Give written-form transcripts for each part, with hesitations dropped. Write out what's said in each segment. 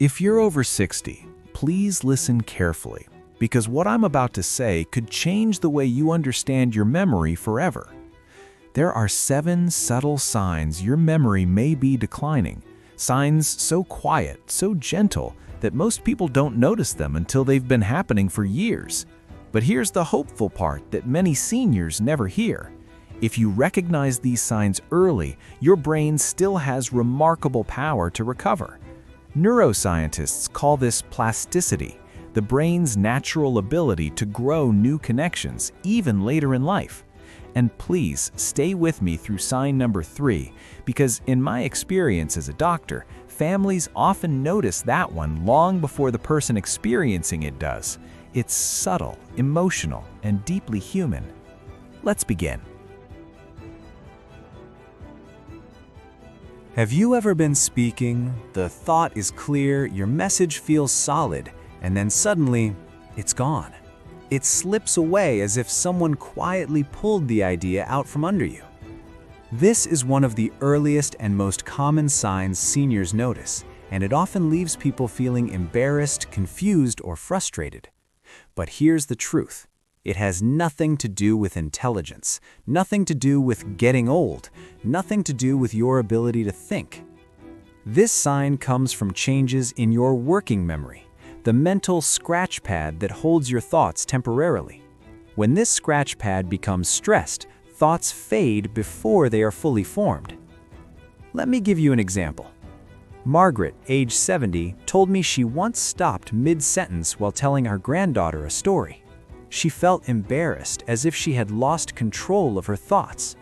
If you're over 60, please listen carefully, because what I'm about to say could change the way you understand your memory forever. There are 7 subtle signs your memory may be declining, signs so quiet, so gentle, that most people don't notice them until they've been happening for years. But here's the hopeful part that many seniors never hear. If you recognize these signs early, your brain still has remarkable power to recover. Neuroscientists call this plasticity, the brain's natural ability to grow new connections, even later in life. And please stay with me through sign number 3, because in my experience as a doctor, families often notice that one long before the person experiencing it does. It's subtle, emotional, and deeply human. Let's begin. Have you ever been speaking, the thought is clear, your message feels solid, and then suddenly, it's gone? It slips away as if someone quietly pulled the idea out from under you. This is one of the earliest and most common signs seniors notice, and it often leaves people feeling embarrassed, confused, or frustrated. But here's the truth. It has nothing to do with intelligence, nothing to do with getting old, nothing to do with your ability to think. This sign comes from changes in your working memory, the mental scratch pad that holds your thoughts temporarily. When this scratch pad becomes stressed, thoughts fade before they are fully formed. Let me give you an example. Margaret, age 70, told me she once stopped mid-sentence while telling her granddaughter a story. She felt embarrassed, as if she had lost control of her thoughts.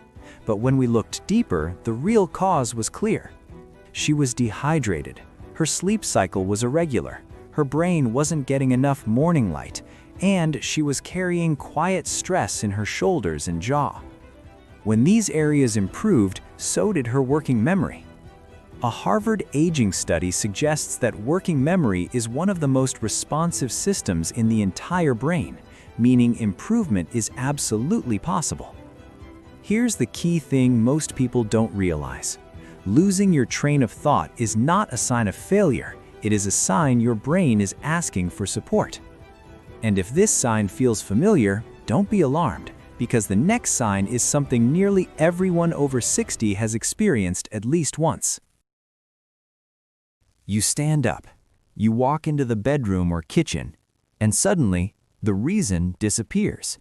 But when we looked deeper, the real cause was clear. She was dehydrated. Her sleep cycle was irregular. Her brain wasn't getting enough morning light, and she was carrying quiet stress in her shoulders and jaw. When these areas improved, so did her working memory. A Harvard aging study suggests that working memory is one of the most responsive systems in the entire brain, meaning improvement is absolutely possible. Here's the key thing most people don't realize. Losing your train of thought is not a sign of failure, it is a sign your brain is asking for support. And if this sign feels familiar, don't be alarmed, because the next sign is something nearly everyone over 60 has experienced at least once. You stand up, you walk into the bedroom or kitchen, and suddenly, the reason disappears.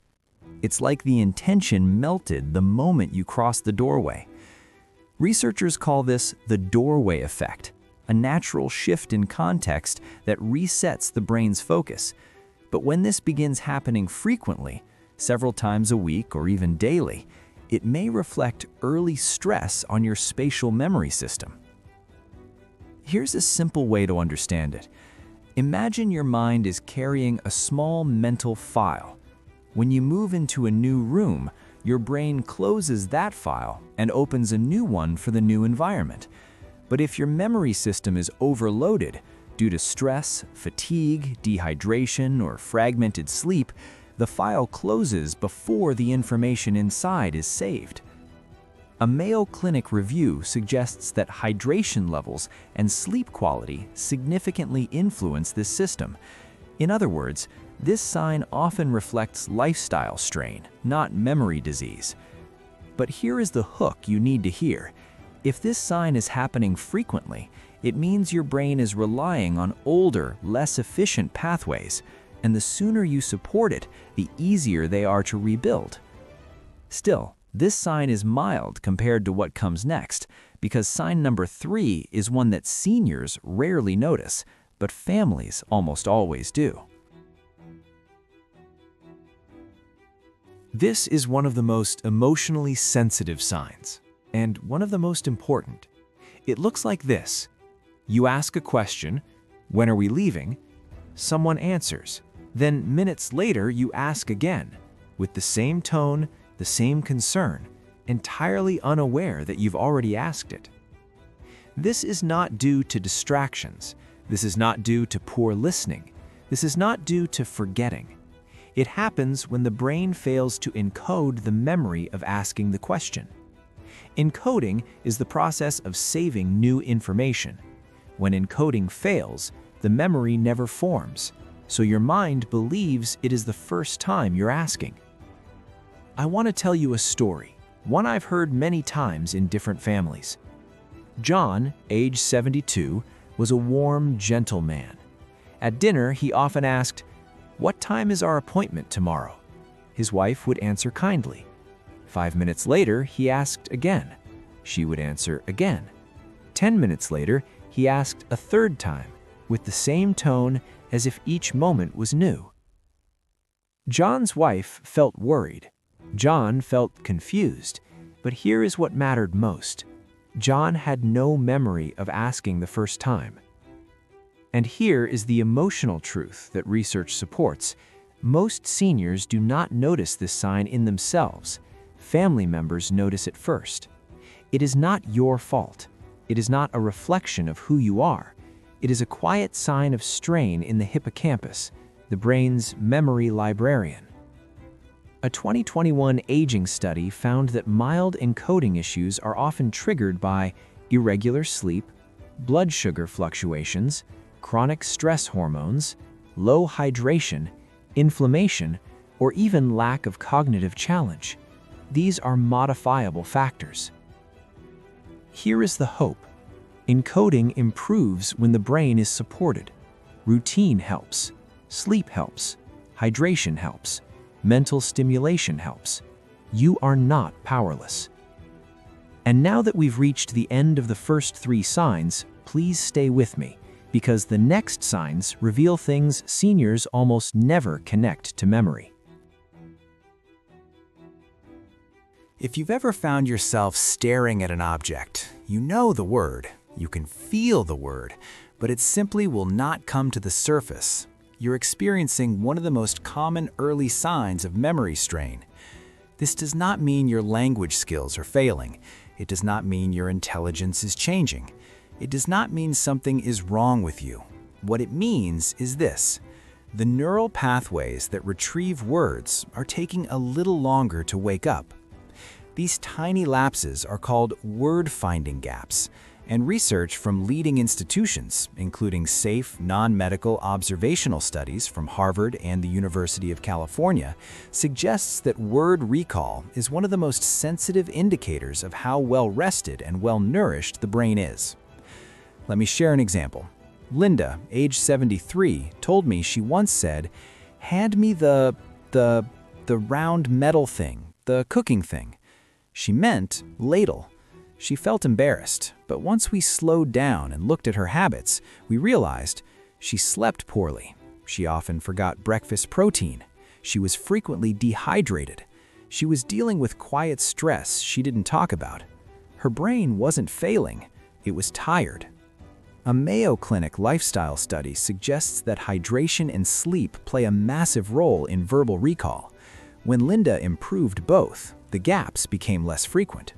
It's like the intention melted the moment you cross the doorway. Researchers call this the doorway effect, a natural shift in context that resets the brain's focus. But when this begins happening frequently, several times a week or even daily, it may reflect early stress on your spatial memory system. Here's a simple way to understand it. Imagine your mind is carrying a small mental file. When you move into a new room, your brain closes that file and opens a new one for the new environment. But if your memory system is overloaded due to stress, fatigue, dehydration, or fragmented sleep, the file closes before the information inside is saved. A Mayo Clinic review suggests that hydration levels and sleep quality significantly influence this system. In other words, this sign often reflects lifestyle strain, not memory disease. But here is the hook you need to hear. If this sign is happening frequently, it means your brain is relying on older, less efficient pathways, and the sooner you support it, the easier they are to rebuild. Still, this sign is mild compared to what comes next, because sign number 3 is one that seniors rarely notice, but families almost always do. This is one of the most emotionally sensitive signs, and one of the most important. It looks like this. You ask a question, "When are we leaving?" Someone answers. Then minutes later you ask again, with the same tone, the same concern, entirely unaware that you've already asked it. This is not due to distractions. This is not due to poor listening. This is not due to forgetting. It happens when the brain fails to encode the memory of asking the question. Encoding is the process of saving new information. When encoding fails, the memory never forms, so your mind believes it is the first time you're asking. I want to tell you a story, one I've heard many times in different families. John, age 72, was a warm, gentle man. At dinner, he often asked, "What time is our appointment tomorrow?" His wife would answer kindly. 5 minutes later, he asked again. She would answer again. 10 minutes later, he asked a third time, with the same tone as if each moment was new. John's wife felt worried. John felt confused. But here is what mattered most. John had no memory of asking the first time. And here is the emotional truth that research supports. Most seniors do not notice this sign in themselves. Family members notice it first. It is not your fault. It is not a reflection of who you are. It is a quiet sign of strain in the hippocampus, the brain's memory librarian. A 2021 aging study found that mild encoding issues are often triggered by irregular sleep, blood sugar fluctuations, chronic stress hormones, low hydration, inflammation, or even lack of cognitive challenge. These are modifiable factors. Here is the hope. Encoding improves when the brain is supported. Routine helps. Sleep helps. Hydration helps. Mental stimulation helps. You are not powerless. And now that we've reached the end of the first 3 signs, please stay with me, because the next signs reveal things seniors almost never connect to memory. If you've ever found yourself staring at an object, you know the word, you can feel the word, but it simply will not come to the surface. You're experiencing one of the most common early signs of memory strain. This does not mean your language skills are failing. It does not mean your intelligence is changing. It does not mean something is wrong with you. What it means is this: the neural pathways that retrieve words are taking a little longer to wake up. These tiny lapses are called word-finding gaps, and research from leading institutions, including safe, non-medical observational studies from Harvard and the University of California, suggests that word recall is one of the most sensitive indicators of how well-rested and well-nourished the brain is. Let me share an example. Linda, age 73, told me she once said, "Hand me the round metal thing, the cooking thing." She meant ladle. She felt embarrassed, but once we slowed down and looked at her habits, we realized she slept poorly. She often forgot breakfast protein. She was frequently dehydrated. She was dealing with quiet stress she didn't talk about. Her brain wasn't failing, it was tired. A Mayo Clinic lifestyle study suggests that hydration and sleep play a massive role in verbal recall. When Linda improved both, the gaps became less frequent.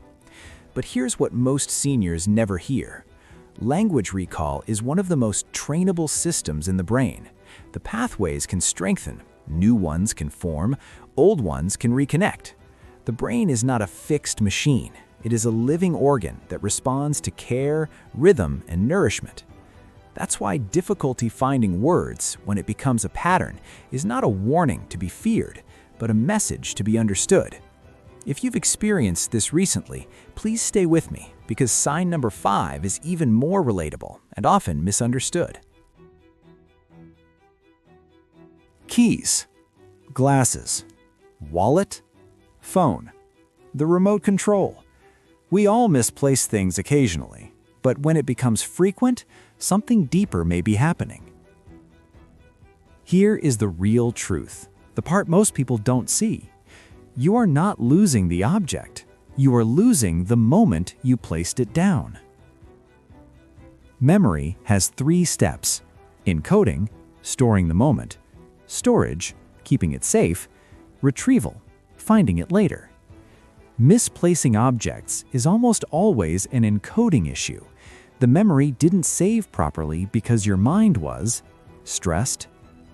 But here's what most seniors never hear. Language recall is one of the most trainable systems in the brain. The pathways can strengthen, new ones can form, old ones can reconnect. The brain is not a fixed machine. It is a living organ that responds to care, rhythm, and nourishment. That's why difficulty finding words, when it becomes a pattern, is not a warning to be feared, but a message to be understood. If you've experienced this recently, please stay with me, because sign number 5 is even more relatable and often misunderstood. Keys, glasses, wallet, phone, the remote control. We all misplace things occasionally, but when it becomes frequent, something deeper may be happening. Here is the real truth, the part most people don't see. You are not losing the object. You are losing the moment you placed it down. Memory has 3 steps: encoding, storing the moment; storage, keeping it safe; retrieval, finding it later. Misplacing objects is almost always an encoding issue. The memory didn't save properly because your mind was stressed,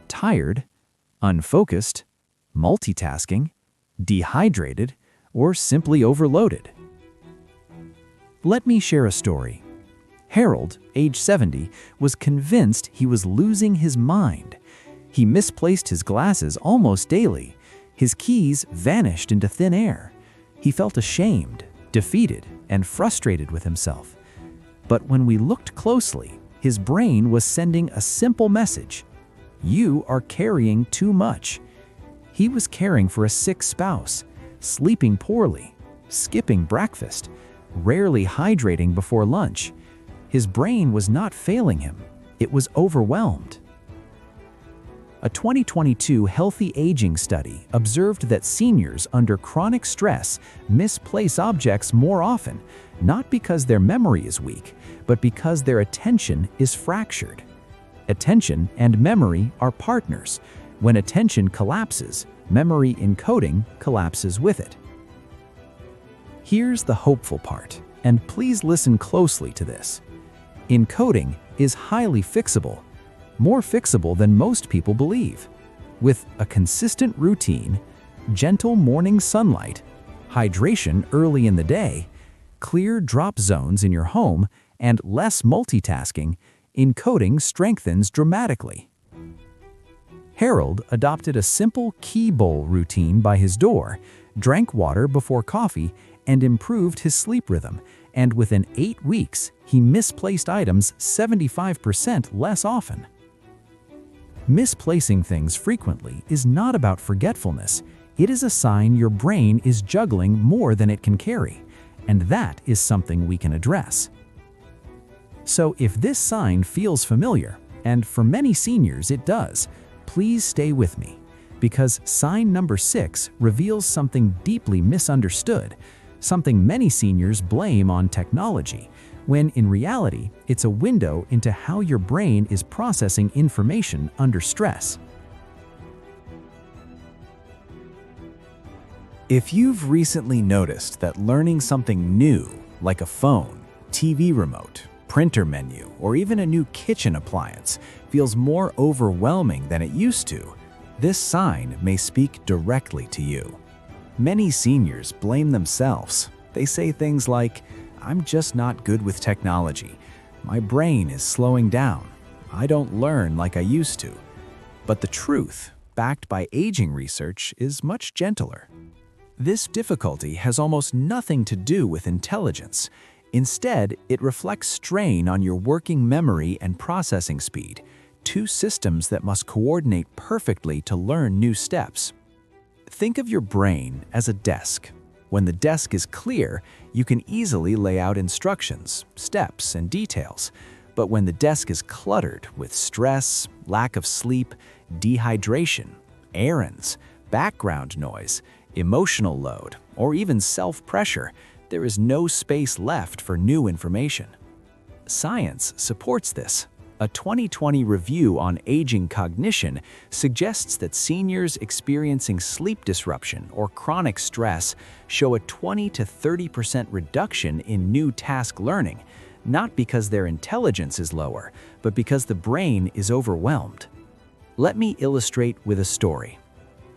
tired, unfocused, multitasking, dehydrated, or simply overloaded. Let me share a story. Harold, age 70, was convinced he was losing his mind. He misplaced his glasses almost daily. His keys vanished into thin air. He felt ashamed, defeated, and frustrated with himself. But when we looked closely, his brain was sending a simple message: you are carrying too much. He was caring for a sick spouse, sleeping poorly, skipping breakfast, rarely hydrating before lunch. His brain was not failing him, it was overwhelmed. A 2022 healthy aging study observed that seniors under chronic stress misplace objects more often, not because their memory is weak, but because their attention is fractured. Attention and memory are partners. When attention collapses, memory encoding collapses with it. Here's the hopeful part, and please listen closely to this. Encoding is highly fixable, more fixable than most people believe. With a consistent routine, gentle morning sunlight, hydration early in the day, clear drop zones in your home, and less multitasking, encoding strengthens dramatically. Harold adopted a simple key bowl routine by his door, drank water before coffee, and improved his sleep rhythm, and within 8 weeks, he misplaced items 75% less often. Misplacing things frequently is not about forgetfulness. It is a sign your brain is juggling more than it can carry, and that is something we can address. So if this sign feels familiar, and for many seniors it does, please stay with me, because sign number 6 reveals something deeply misunderstood, something many seniors blame on technology, when in reality, it's a window into how your brain is processing information under stress. If you've recently noticed that learning something new, like a phone, TV remote, printer menu, or even a new kitchen appliance, feels more overwhelming than it used to, this sign may speak directly to you. Many seniors blame themselves. They say things like, "I'm just not good with technology. My brain is slowing down. I don't learn like I used to." But the truth, backed by aging research, is much gentler. This difficulty has almost nothing to do with intelligence. Instead, it reflects strain on your working memory and processing speed, two systems that must coordinate perfectly to learn new steps. Think of your brain as a desk. When the desk is clear, you can easily lay out instructions, steps, and details. But when the desk is cluttered with stress, lack of sleep, dehydration, errands, background noise, emotional load, or even self-pressure, there is no space left for new information. Science supports this. A 2020 review on aging cognition suggests that seniors experiencing sleep disruption or chronic stress show a 20 to 30% reduction in new task learning, not because their intelligence is lower, but because the brain is overwhelmed. Let me illustrate with a story.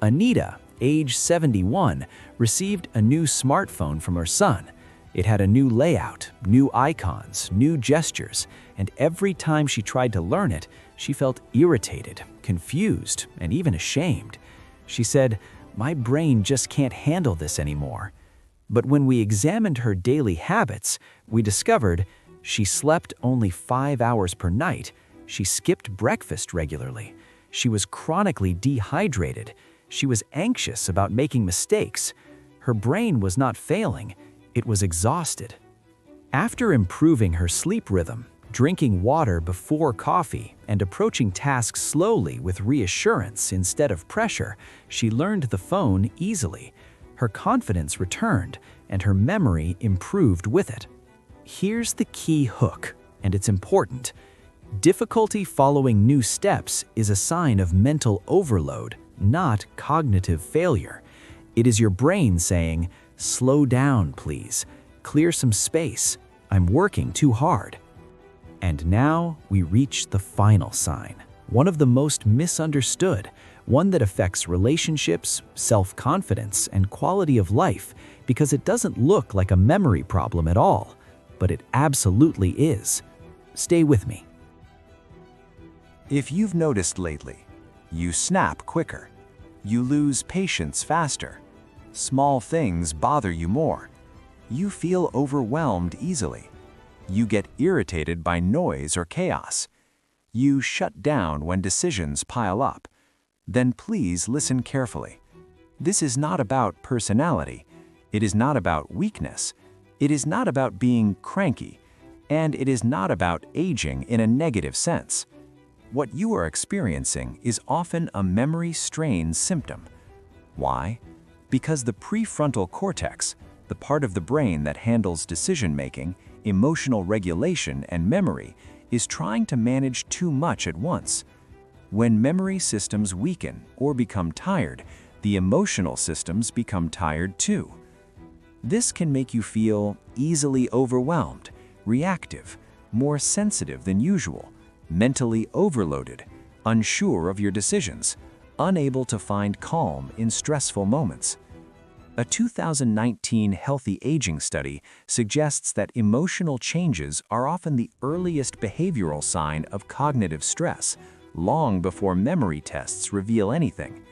Anita, age 71, received a new smartphone from her son. It had a new layout, new icons, new gestures, and every time she tried to learn it, she felt irritated, confused, and even ashamed. She said, "My brain just can't handle this anymore." But when we examined her daily habits, we discovered she slept only 5 hours per night, she skipped breakfast regularly, she was chronically dehydrated, she was anxious about making mistakes. Her brain was not failing, it was exhausted. After improving her sleep rhythm, drinking water before coffee, and approaching tasks slowly with reassurance instead of pressure, she learned the phone easily. Her confidence returned, and her memory improved with it. Here's the key hook, and it's important. Difficulty following new steps is a sign of mental overload, not cognitive failure. It is your brain saying, "Slow down, please. Clear some space. I'm working too hard." And now we reach the final sign, one of the most misunderstood, one that affects relationships, self-confidence, and quality of life because it doesn't look like a memory problem at all, but it absolutely is. Stay with me. If you've noticed lately, you snap quicker, you lose patience faster, small things bother you more, you feel overwhelmed easily, you get irritated by noise or chaos, you shut down when decisions pile up, then please listen carefully. This is not about personality, it is not about weakness, it is not about being cranky, and it is not about aging in a negative sense. What you are experiencing is often a memory strain symptom. Why? Because the prefrontal cortex, the part of the brain that handles decision-making, emotional regulation, and memory, is trying to manage too much at once. When memory systems weaken or become tired, the emotional systems become tired too. This can make you feel easily overwhelmed, reactive, more sensitive than usual, mentally overloaded, unsure of your decisions, unable to find calm in stressful moments. A 2019 Healthy Aging study suggests that emotional changes are often the earliest behavioral sign of cognitive stress, long before memory tests reveal anything.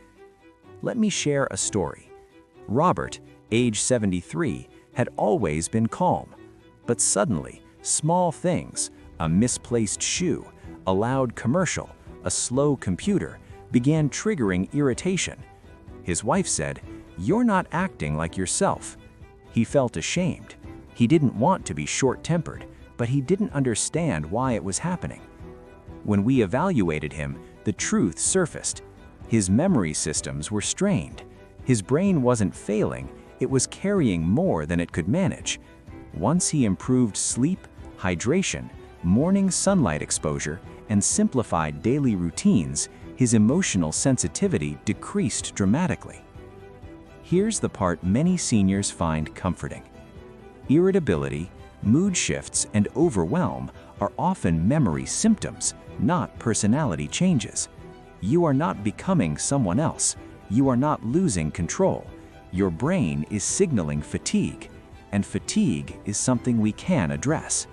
Let me share a story. Robert, age 73, had always been calm, but suddenly, small things, a misplaced shoe, a loud commercial, a slow computer, began triggering irritation. His wife said, "You're not acting like yourself." He felt ashamed. He didn't want to be short-tempered, but he didn't understand why it was happening. When we evaluated him, the truth surfaced. His memory systems were strained. His brain wasn't failing, it was carrying more than it could manage. Once he improved sleep, hydration, morning sunlight exposure, and simplified daily routines, his emotional sensitivity decreased dramatically. Here's the part many seniors find comforting. Irritability, mood shifts, and overwhelm are often memory symptoms, not personality changes. You are not becoming someone else. You are not losing control. Your brain is signaling fatigue, and fatigue is something we can address.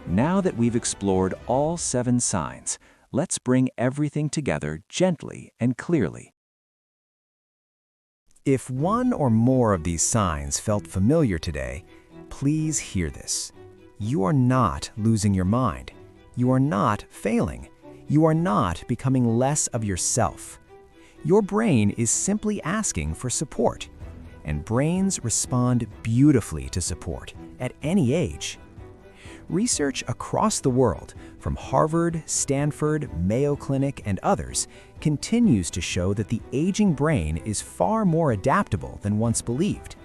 Now that we've explored all 7 signs, let's bring everything together gently and clearly. If one or more of these signs felt familiar today, please hear this. You are not losing your mind. You are not failing. You are not becoming less of yourself. Your brain is simply asking for support, and brains respond beautifully to support at any age. Research across the world, from Harvard, Stanford, Mayo Clinic, and others, continues to show that the aging brain is far more adaptable than once believed.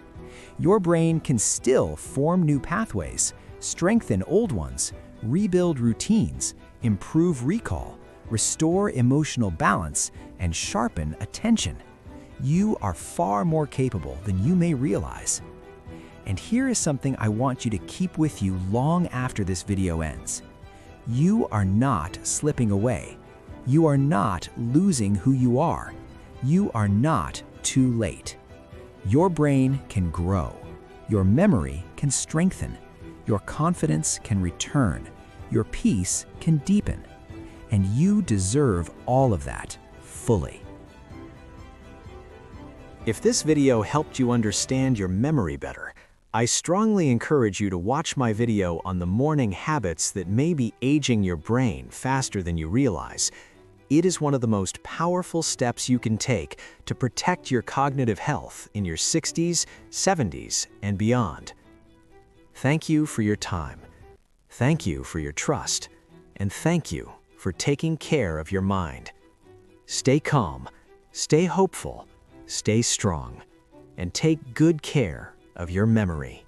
Your brain can still form new pathways, strengthen old ones, rebuild routines, improve recall, restore emotional balance, and sharpen attention. You are far more capable than you may realize. And here is something I want you to keep with you long after this video ends. You are not slipping away. You are not losing who you are. You are not too late. Your brain can grow. Your memory can strengthen. Your confidence can return. Your peace can deepen. And you deserve all of that fully. If this video helped you understand your memory better, I strongly encourage you to watch my video on the morning habits that may be aging your brain faster than you realize. It is one of the most powerful steps you can take to protect your cognitive health in your 60s, 70s, and beyond. Thank you for your time. Thank you for your trust. And thank you for taking care of your mind. Stay calm, stay hopeful, stay strong, and take good care of your memory.